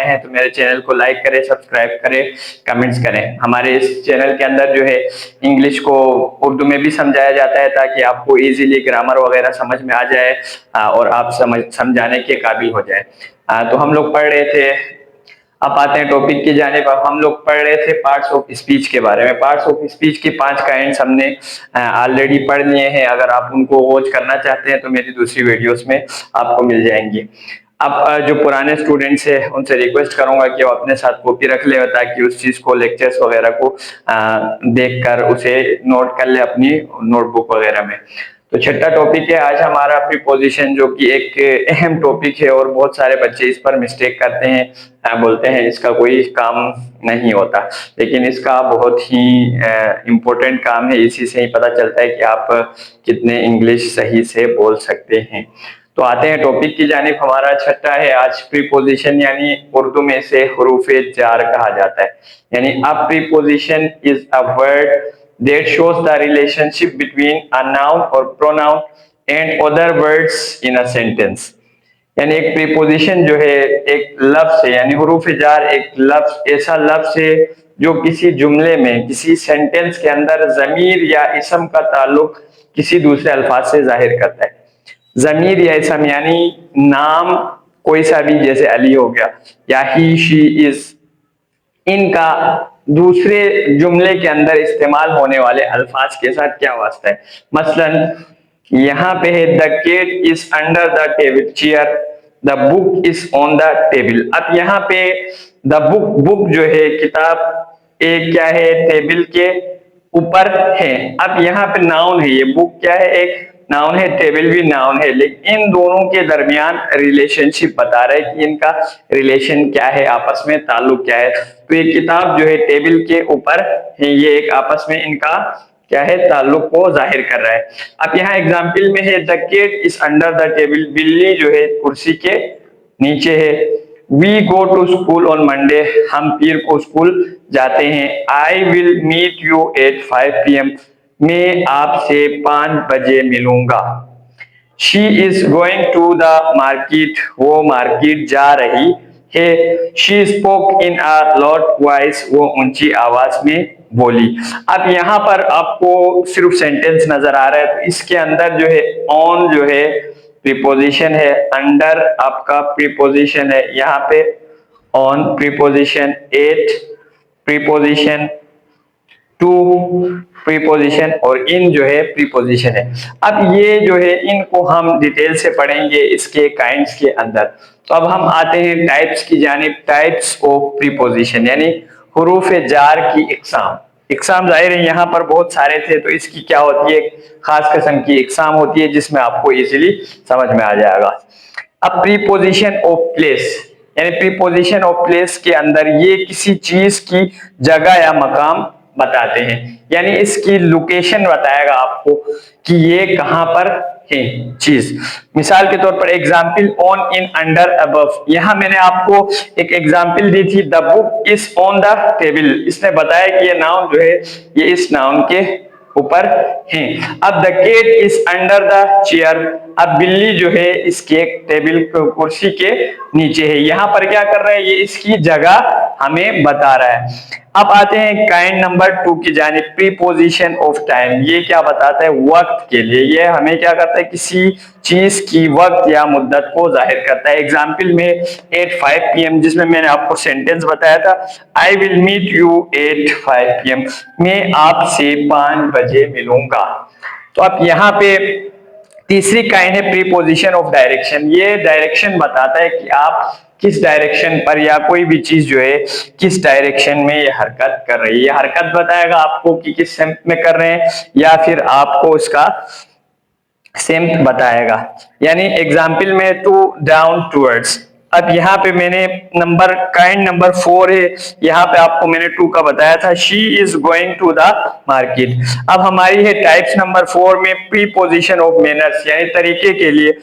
आए हैं तो मेरे चैनल को लाइक करें, सब्सक्राइब करें, कमेंट्स करें। हमारे इस चैनल के अंदर जो है इंग्लिश को उर्दू में भी समझाया जाता है ताकि आपको इजीली ग्रामर वगैरह समझ में आ जाए और आप समझाने के काबिल हो जाए। तो हम लोग पढ़ रहे थे, अब आते हैं टॉपिक की जानिब। अब हम लोग पढ़ रहे थे पार्ट्स ऑफ स्पीच के बारे में। पार्ट्स ऑफ स्पीच की 5 काइंड्स हमने ऑलरेडी पढ़ लिए हैं। अगर आप उनको वॉच करना चाहते हैं तो मेरी दूसरी वीडियोस में आपको मिल जाएंगी। अब जो पुराने स्टूडेंट्स हैं उनसे रिक्वेस्ट करूंगा कि वो अपने साथ कॉपी रख ले ताकि उस चीज को, लेक्चर्स वगैरह को देखकर उसे नोट कर ले अपनी नोटबुक वगैरह में। तो छठा टॉपिक है आज हमारा प्रीपोजिशन, जो कि एक अहम टॉपिक है और बहुत सारे बच्चे इस पर मिस्टेक करते हैं, बोलते हैं इसका कोई काम नहीं होता, लेकिन इसका बहुत ही इम्पोर्टेंट काम है। इसी से ही पता चलता है कि आप कितने इंग्लिश सही से बोल सकते हैं। तो आते हैं टॉपिक की जानिब। हमारा छठा है आज प्रीपोजिशन, यानी उर्दू में इसे हुरूफे जार कहा जाता है। यानी अ preposition is a word that shows the relationship between a noun or pronoun and other words in a sentence। यानी एक प्रीपोजिशन जो है एक लफ्ज है, यानी हुरूफ जार एक लफ्ज, ऐसा लफ्ज है जो किसी जुमले में, किसी सेंटेंस के अंदर जमीर या इसम का ताल्लुक किसी दूसरे अल्फाज से जाहिर करता है। जमीर या इसम यानी नाम कोई सा भी, जैसे अली हो गया या ही, शी, इज, इनका दूसरे जुमले के अंदर इस्तेमाल होने वाले अल्फाज के साथ क्या वास्ता है। मसलन यहाँ पे है the cat is under the table chair, the book is on the table. अब यहाँ पे द बुक जो है किताब, एक क्या है टेबल के ऊपर है। अब यहाँ पे नाउन है, ये बुक क्या है एक नाउन है, टेबल भी नाउन है, लेकिन इन दोनों के दरमियान रिलेशनशिप बता रहे हैं कि इनका रिलेशन क्या है, आपस में ताल्लुक क्या है। तो ये किताब जो है टेबल के ऊपर है, ये एक आपस में इनका क्या है ताल्लुक को जाहिर कर रहा है। अब यहाँ एग्जाम्पल में है the cat is under the table, बिल्ली जो है कुर्सी के नीचे है। We go to school on Monday, हम पीर को स्कूल जाते हैं। I will meet you at 5 PM, मैं आपसे 5 बजे मिलूंगा। She is going to the market, वो मार्केट जा रही है। She spoke in a loud voice, वो ऊंची आवाज में बोली। अब यहाँ पर आपको सिर्फ सेंटेंस नजर आ रहा है, तो इसके अंदर जो है ऑन जो है प्रीपोजिशन है, अंडर आपका प्रीपोजिशन है, यहाँ पे on preposition, at preposition, to preposition और इन जो है प्रीपोजिशन है। अब ये जो है इनको हम डिटेल से पढ़ेंगे इसके काइंड्स के अंदर। तो अब हम आते हैं टाइप्स की जानिब। टाइप्स ऑफ प्रीपोजिशन यानी हुरूफ जार की इकसाम। इकसाम जाहिर है यहाँ पर बहुत सारे थे, तो इसकी क्या होती है खास किस्म की इकसाम होती है जिसमें आपको इजीली समझ में आ जाएगा। अब प्रीपोजिशन ऑफ प्लेस, यानी प्रीपोजिशन ऑफ प्लेस के अंदर ये किसी चीज की जगह या मकाम बताते हैं, यानी इसकी लोकेशन बताएगा आपको कि ये कहां पर है चीज। मिसाल के तौर पर example on, in, under, above. यहां मैंने आपको एक एग्जाम्पल दी थी the book is on the table, इसने बताया कि ये नाउन जो है ये इस नाउन के ऊपर है। अब the cat is under the chair, अब बिल्ली जो है इसके टेबल कुर्सी के नीचे है। यहाँ पर क्या कर रहा है, ये इसकी जगह हमें बता रहा है। अब आते हैं काइंड नंबर 2 की जानिब, प्रीपोजिशन ऑफ टाइम। ये क्या बताता है वक्त के लिए, ये हमें क्या करता है किसी चीज की वक्त या मुद्दत को जाहिर करता है। एग्जाम्पल में एट 5 PM, जिसमें मैंने आपको सेंटेंस बताया था I will meet you at 5 PM, मैं आपसे 5 बजे मिलूंगा। तो अब यहाँ पे तीसरी काइंड है प्रीपोजिशन ऑफ डायरेक्शन। ये डायरेक्शन बताता है कि आप किस डायरेक्शन पर या कोई भी चीज जो है किस डायरेक्शन में ये हरकत कर रही है। ये हरकत बताएगा आपको कि किस सेंस में कर रहे हैं या फिर आपको इसका सेंस बताएगा। यानी एग्जाम्पल में टू डाउन टूवर्ड्स। अब यहाँ पे मैंने काइंड नंबर 4 है, यहाँ पे आपको मैंने 2 का बताया था, she is going to the market. अब हमारी है टाइप्स नंबर 4 में प्रीपोजिशन ऑफ मैनर्स, यानी तरीके के लिए।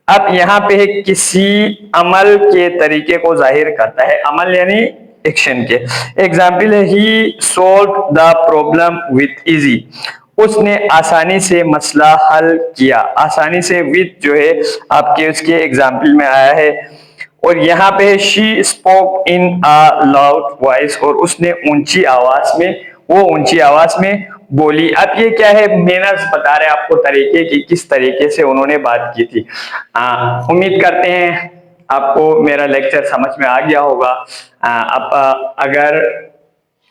अब यहाँ पे है किसी अमल के तरीके को जाहिर करता है, अमल यानी एक्शन के। एग्जाम्पल है he solve the problem with easy, उसने आसानी से मसला हल किया। आसानी से विथ जो है आपके उसके एग्जाम्पल में आया है। और यहाँ पे she spoke in a loud voice, और उसने ऊंची आवाज में, वो ऊंची आवाज में बोली। अब ये क्या है, मैनर्स बता रहे हैं आपको तरीके की, किस तरीके से उन्होंने बात की थी। उम्मीद करते हैं आपको मेरा लेक्चर समझ में आ गया होगा। आप अगर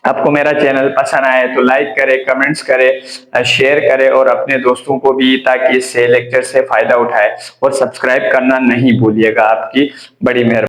आपको मेरा चैनल पसंद आए तो लाइक करें, कमेंट्स करें, शेयर करें और अपने दोस्तों को भी, ताकि इससे लेक्चर से फायदा उठाए, और सब्सक्राइब करना नहीं भूलिएगा। आपकी बड़ी मेहरबानी।